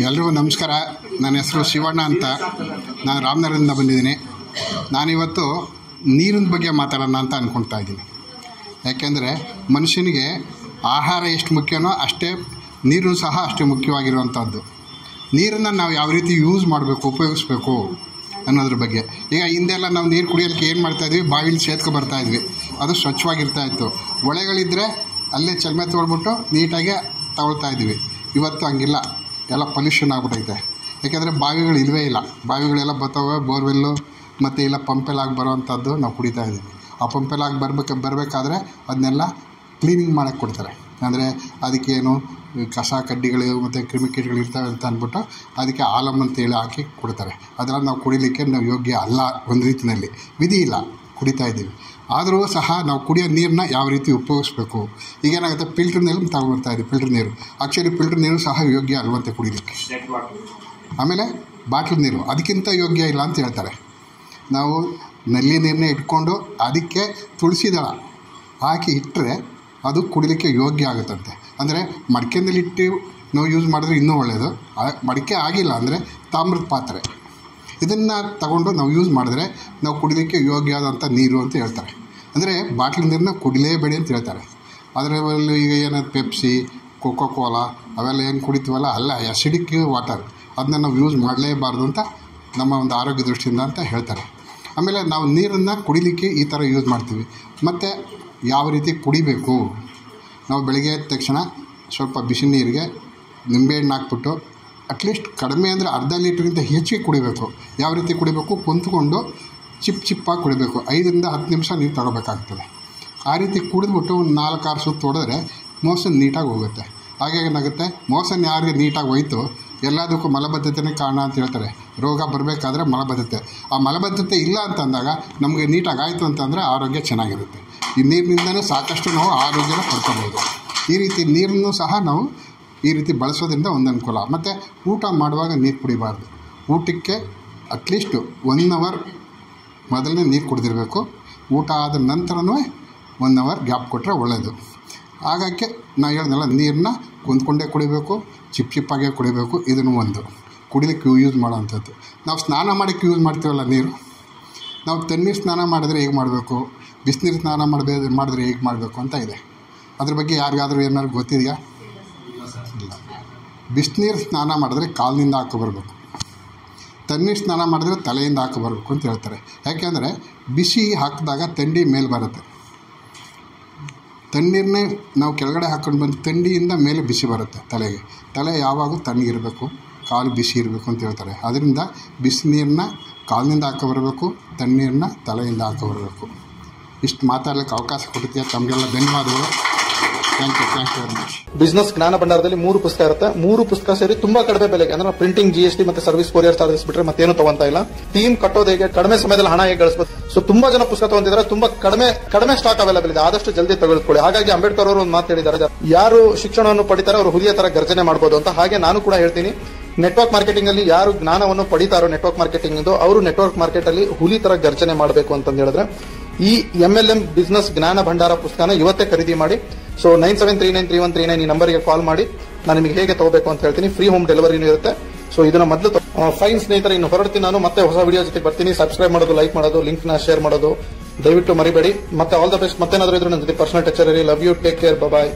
ಎಲ್ರಿಗೂ ನಮಸ್ಕಾರ. ನನ್ನ ಹೆಸರು ಶಿವಣ್ಣ ಅಂತ. ನಾನು ರಾಮನಗರದಿಂದ ಬಂದಿದ್ದೀನಿ. ನಾನಿವತ್ತು ನೀರಿನ ಬಗ್ಗೆ ಮಾತಾಡೋಣ ಅಂತ ಅಂದ್ಕೊಳ್ತಾ ಇದ್ದೀನಿ. ಯಾಕೆಂದರೆ ಮನುಷ್ಯನಿಗೆ ಆಹಾರ ಎಷ್ಟು ಮುಖ್ಯನೋ ಅಷ್ಟೇ ನೀರು ಸಹ ಅಷ್ಟೇ ಮುಖ್ಯವಾಗಿರುವಂಥದ್ದು. ನೀರನ್ನು ನಾವು ಯಾವ ರೀತಿ ಯೂಸ್ ಮಾಡಬೇಕು, ಉಪಯೋಗಿಸ್ಬೇಕು ಅನ್ನೋದ್ರ ಬಗ್ಗೆ. ಈಗ ಹಿಂದೆಲ್ಲ ನಾವು ನೀರು ಕುಡಿಯೋದಕ್ಕೆ ಏನು ಮಾಡ್ತಾಯಿದ್ವಿ, ಬಾವಿಲಿ ಸೇದ್ಕೊ ಬರ್ತಾಯಿದ್ವಿ. ಅದು ಸ್ವಚ್ಛವಾಗಿರ್ತಾಯಿತ್ತು. ಹೊಳೆಗಳಿದ್ದರೆ ಅಲ್ಲೇ ಚಲ್ಮೆ ತೊಗೊಳ್ಬಿಟ್ಟು ನೀಟಾಗಿ ತಗೊಳ್ತಾ ಇದ್ವಿ. ಇವತ್ತು ಹಂಗಿಲ್ಲ, ಎಲ್ಲ ಪೊಲ್ಯೂಷನ್ ಆಗ್ಬಿಟ್ಟೈತೆ. ಯಾಕೆಂದರೆ ಬಾವಿಗಳು ಇಲ್ಲವೇ ಇಲ್ಲ. ಬಾವಿಗಳೆಲ್ಲ ಬರ್ತವೆ, ಬೋರ್ವೆಲ್ಲು ಮತ್ತು ಇಲ್ಲ ಪಂಪೆಲ್ಲಾಗಿ ಬರೋವಂಥದ್ದು ನಾವು ಕುಡಿತಾ ಇದ್ದೀವಿ. ಆ ಪಂಪೆಲ್ಲಾಗಿ ಬರಬೇಕಾದ್ರೆ ಅದನ್ನೆಲ್ಲ ಕ್ಲೀನಿಂಗ್ ಮಾಡೋಕ್ಕೆ ಕೊಡ್ತಾರೆ. ಅಂದರೆ ಅದಕ್ಕೇನು ಕಸ ಕಡ್ಡಿಗಳು ಮತ್ತು ಕ್ರಿಮಿಕೀಟಗಳು ಇರ್ತವೆ ಅಂತ ಅಂದ್ಬಿಟ್ಟು ಅದಕ್ಕೆ ಆಲಮ್ ಅಂತೇಳಿ ಹಾಕಿ ಕೊಡ್ತಾರೆ. ಅದೆಲ್ಲ ನಾವು ಕುಡಿಲಿಕ್ಕೆ ನಾವು ಯೋಗ್ಯ ಅಲ್ಲ. ಒಂದು ರೀತಿಯಲ್ಲಿ ವಿಧಿ ಇಲ್ಲ, ಕುಡಿತಾ ಇದ್ದೀವಿ. ಆದರೂ ಸಹ ನಾವು ಕುಡಿಯೋ ನೀರನ್ನ ಯಾವ ರೀತಿ ಉಪಯೋಗಿಸ್ಬೇಕು. ಈಗೇನಾಗುತ್ತೆ, ಫಿಲ್ಟ್ರ್ ನೀರು ತಗೊಬರ್ತಾ ಇದ್ದೀವಿ. ಫಿಲ್ಟ್ರ್ ನೀರು ಆ್ಯಕ್ಚುಲಿ ಫಿಲ್ಟ್ರ್ ನೀರು ಸಹ ಯೋಗ್ಯ ಅಲ್ವಂತೆ ಕುಡಿಲಿಕ್ಕೆ. ಆಮೇಲೆ ಬಾಟ್ಲ್ ನೀರು ಅದಕ್ಕಿಂತ ಯೋಗ್ಯ ಇಲ್ಲ ಅಂತ ಹೇಳ್ತಾರೆ. ನಾವು ನಲ್ಲಿ ನೀರನ್ನೇ ಇಟ್ಕೊಂಡು ಅದಕ್ಕೆ ತುಳಸಿ ದಳ ಹಾಕಿ ಇಟ್ಟರೆ ಅದು ಕುಡಿಲಿಕ್ಕೆ ಯೋಗ್ಯ ಆಗುತ್ತಂತೆ. ಅಂದರೆ ಮಡಿಕೆನಲ್ಲಿಟ್ಟು ನಾವು ಯೂಸ್ ಮಾಡಿದ್ರೆ ಇನ್ನೂ ಒಳ್ಳೆಯದು. ಮಡಿಕೆ ಆಗಿಲ್ಲ ಅಂದರೆ ತಾಮ್ರದ ಪಾತ್ರೆ ಇದನ್ನು ತಗೊಂಡು ನಾವು ಯೂಸ್ ಮಾಡಿದ್ರೆ ನಾವು ಕುಡಿಲಿಕ್ಕೆ ಯೋಗ್ಯ ಆದಂಥ ನೀರು ಅಂತ ಹೇಳ್ತಾರೆ. ಅಂದರೆ ಬಾಟ್ಲ್ ನೀರನ್ನ ಕುಡಿಲೇಬೇಡಿ ಅಂತ ಹೇಳ್ತಾರೆ. ಅದರಲ್ಲಿ ಈಗ ಏನಾದ್ರು ಪೆಪ್ಸಿ, ಕೋಕೋ ಕೋಲಾ ಅವೆಲ್ಲ ಏನು ಕುಡಿತೀವಲ್ಲ, ಅಲ್ಲ ಆ್ಯಸಿಡಿಕ್ ವಾಟರ್, ಅದನ್ನ ನಾವು ಯೂಸ್ ಮಾಡಲೇಬಾರ್ದು ಅಂತ ನಮ್ಮ ಒಂದು ಆರೋಗ್ಯ ದೃಷ್ಟಿಯಿಂದ ಅಂತ ಹೇಳ್ತಾರೆ. ಆಮೇಲೆ ನಾವು ನೀರನ್ನು ಕುಡಿಲಿಕ್ಕೆ ಈ ಥರ ಯೂಸ್ ಮಾಡ್ತೀವಿ. ಮತ್ತು ಯಾವ ರೀತಿ ಕುಡಿಬೇಕು, ನಾವು ಬೆಳಗ್ಗೆ ಎದ್ದ ತಕ್ಷಣ ಸ್ವಲ್ಪ ಬಿಸಿ ನೀರಿಗೆ ನಿಂಬೆಹಣ್ಣು ಹಾಕ್ಬಿಟ್ಟು ಅಟ್ಲೀಸ್ಟ್ ಕಡಿಮೆ ಅಂದರೆ ಅರ್ಧ ಲೀಟ್ರಿಗಿಂತ ಹೆಚ್ಚಿಗೆ ಕುಡಿಬೇಕು. ಯಾವ ರೀತಿ ಕುಡಿಬೇಕು, ಕುಂತ್ಕೊಂಡು ಚಿಪ್ಪಾಗಿ ಕುಡಿಬೇಕು. 5-10 ನಿಮಿಷ ನೀರು ತಗೋಬೇಕಾಗ್ತದೆ. ಆ ರೀತಿ ಕುಡಿದ್ಬಿಟ್ಟು ಒಂದು 4-6 ಸುತ್ತು ಹೊಡೆದ್ರೆ ಮೋಸನ್ ನೀಟಾಗಿ ಹೋಗುತ್ತೆ. ಹಾಗೆ ಏನಾಗುತ್ತೆ, ಮೋಸನ್ ಯಾರಿಗೆ ನೀಟಾಗಿ ಹೋಯ್ತು ಎಲ್ಲದಕ್ಕೂ ಮಲಬದ್ಧತೆನೇ ಕಾರಣ ಅಂತ ಹೇಳ್ತಾರೆ. ರೋಗ ಬರಬೇಕಾದ್ರೆ ಮಲಬದ್ಧತೆ. ಆ ಮಲಬದ್ಧತೆ ಇಲ್ಲ ಅಂತಂದಾಗ ನಮಗೆ ನೀಟಾಗಿ ಆಯಿತು ಅಂತಂದರೆ ಆರೋಗ್ಯ ಚೆನ್ನಾಗಿರುತ್ತೆ. ಈ ನೀರಿನಿಂದಲೂ ಸಾಕಷ್ಟು ನಾವು ಆರೋಗ್ಯನ ಪಡ್ಕೋಬೋದು. ಈ ರೀತಿ ನೀರನ್ನು ಸಹ ನಾವು ಈ ರೀತಿ ಬಳಸೋದ್ರಿಂದ ಒಂದು ಅನುಕೂಲ. ಮತ್ತು ಊಟ ಮಾಡುವಾಗ ನೀರು ಕುಡಿಬಾರ್ದು. ಊಟಕ್ಕೆ ಅಟ್ಲೀಸ್ಟು 1 ಅವರ್ ಮೊದಲನೇ ನೀರು ಕುಡಿದಿರಬೇಕು. ಊಟ ಆದ ನಂತರವೂ 1 ಅವರ್ ಗ್ಯಾಪ್ ಕೊಟ್ಟರೆ ಒಳ್ಳೆಯದು. ಹಾಗಾಗಿ ನಾವು ಹೇಳಿದ್ನಲ್ಲ, ನೀರನ್ನ ಕುಂತ್ಕೊಂಡೇ ಕುಡಿಬೇಕು, ಚಿಪ್ಪಾಗೇ ಕುಡಿಬೇಕು. ಇದನ್ನು ಒಂದು ಕುಡಿಲಿಕ್ಕೆ ಯೂಸ್ ಮಾಡೋವಂಥದ್ದು. ನಾವು ಸ್ನಾನ ಮಾಡೋಕ್ಕೆ ಯೂಸ್ ಮಾಡ್ತೀವಲ್ಲ ನೀರು, ನಾವು ತಣ್ಣೀರು ಸ್ನಾನ ಮಾಡಿದ್ರೆ ಹೇಗೆ ಮಾಡಬೇಕು, ಬಿಸಿನೀರು ಸ್ನಾನ ಮಾಡಿದ್ರೆ ಹೇಗೆ ಮಾಡಬೇಕು ಅಂತ ಇದೆ. ಅದ್ರ ಬಗ್ಗೆ ಯಾರಿಗಾದರೂ ಏನಾದ್ರು ಗೊತ್ತಿದೆಯಾ? ಇಲ್ಲ. ಬಿಸಿನೀರು ಸ್ನಾನ ಮಾಡಿದ್ರೆ ಕಾಲಿನಿಂದ ಹಾಕೊಬರ್ಬೇಕು, ತಣ್ಣೀರು ಸ್ನಾನ ಮಾಡಿದ್ರೆ ತಲೆಯಿಂದ ಹಾಕೊಬರ್ಬೇಕು ಅಂತ ಹೇಳ್ತಾರೆ. ಯಾಕೆಂದರೆ ಬಿಸಿ ಹಾಕಿದಾಗ ಥಂಡಿ ಮೇಲೆ ಬರುತ್ತೆ. ತಣ್ಣೀರನ್ನೇ ನಾವು ಕೆಳಗಡೆ ಹಾಕ್ಕೊಂಡು ಬಂದು ಥಂಡಿಯಿಂದ ಮೇಲೆ ಬಿಸಿ ಬರುತ್ತೆ ತಲೆಗೆ. ತಲೆ ಯಾವಾಗೂ ತಣ್ಣಗಿರಬೇಕು, ಕಾಲು ಬಿಸಿ ಇರಬೇಕು ಅಂತ ಹೇಳ್ತಾರೆ. ಅದರಿಂದ ಬಿಸಿನೀರನ್ನ ಕಾಲಿನಿಂದ ಹಾಕೊಬರ್ಬೇಕು, ತಣ್ಣೀರನ್ನ ತಲೆಯಿಂದ ಹಾಕೊಬರ್ಬೇಕು. ಇಷ್ಟು ಮಾತಾಡಲಿಕ್ಕೆ ಅವಕಾಶ ಕೊಟ್ಟಿದ್ದೀಯ, ತಮಗೆಲ್ಲ ಧನ್ಯವಾದಗಳು. Thank you very much. Business ಜ್ಞಾನ ಭಂಡಾರದಲ್ಲಿ 3 ಪುಸ್ತಕ ಇರುತ್ತೆ. 3 ಪುಸ್ತಕ ಸೇರಿ ತುಂಬಾ ಕಡಿಮೆ ಬೆಲೆಗೆ, ಅಂದ್ರೆ ಪ್ರಿಂಟಿಂಗ್, GST ಮತ್ತೆ ಸರ್ವಿಸ್ ಕೊರಿಯರ್ ಚಾರ್ಜಸ್ ಬಿಟ್ಟರೆ ಮತ್ತೇನು ತಗೊಂತ ಇಲ್ಲ. ಟೀಮ್ ಕಟ್ಟೋದು ಹೇಗೆ, ಕಡಿಮೆ ಸಮಯದಲ್ಲಿ ಹಣ ಹೇಗೆ ಗಳಿಸಬಹುದು. ಸೊ ತುಂಬಾ ಜನ ಪುಸ್ತಕ ತಗೊಂಡಿದ್ದಾರೆ. ತುಂಬಾ ಕಡಿಮೆ ಸ್ಟಾಕ್ ಅವೈಲೇಬಲ್ ಇದೆ. ಆದಷ್ಟು ಜಲ್ದಿ ತೆಗೆದುಕೊಳ್ಳಿ. ಹಾಗಾಗಿ ಅಂಬೇಡ್ಕರ್ ಅವರು ಒಂದು ಮಾತು ಹೇಳಿದ್ದಾರೆ, ಯಾರು ಶಿಕ್ಷಣವನ್ನು ಪಡಿತಾರೆ ಅವರು ಹುಲಿಯ ತರ ಗರ್ಜನೆ ಮಾಡಬಹುದು ಅಂತ. ಹಾಗೆ ನಾನು ಕೂಡ ಹೇಳ್ತೀನಿ, ನೆಟ್ವರ್ಕ್ ಮಾರ್ಕೆಟಿಂಗ್ ಅಲ್ಲಿ ಯಾರು ಜ್ಞಾನವನ್ನು ಪಡಿತಾರೋ ನೆಟ್ವರ್ಕ್ ಮಾರ್ಕೆಟಿಂಗ್ ಅವರು ನೆಟ್ವರ್ಕ್ ಮಾರ್ಕೆಟ್ ಅಲ್ಲಿ ಹುಲಿ ತರ ಗರ್ಜನೆ ಮಾಡಬೇಕು ಅಂತ ಹೇಳಿದ್ರೆ ಈ MLM ಬಿಸ್ನೆಸ್ ಜ್ಞಾನ ಭಂಡಾರ ಪುಸ್ತಕನ ಇವತ್ತೇ ಖರೀದಿ ಮಾಡಿ. ಸೊ 97393139 ಈ ನಂಬರ್ಗೆ ಕಾಲ್ ಮಾಡಿ ನಾನು ನಿಮಗೆ ಹೇಗೆ ತಗೋಬೇಕು ಅಂತ ಹೇಳ್ತೀನಿ. ಫ್ರೀ ಹೋಮ್ ಡೆಲಿವರಿನೂ ಇರುತ್ತೆ. ಸೊ ಇದನ್ನ ಮೊದಲು ಫೈನ್ ಸ್ನೇಹಿತರೆ, ಇನ್ನು ಹೊರಡ್ತೀನಿ ನಾನು. ಮತ್ತೆ ಹೊಸ ವಿಡಿಯೋ ಜೊತೆ ಬರ್ತೀನಿ. ಸಬ್ಸ್ಕ್ರೈಬ್ ಮಾಡೋದು, ಲೈಕ್ ಮಾಡೋದು, ಲಿಂಕ್ ನ ಶೇರ್ ಮಾಡೋದು ದಯವಿಟ್ಟು ಮರಿಬೇಡಿ. ಮತ್ತೆ ಆಲ್ ದ ಬೆಸ್ಟ್. ಮತ್ತೇನಾದ್ರೂ ಇದ್ರೆ ನನ್ನ ಜೊತೆ ಪರ್ಸನಲ್ ಟಚ್ ಇರಿ. Love you, take care, bye.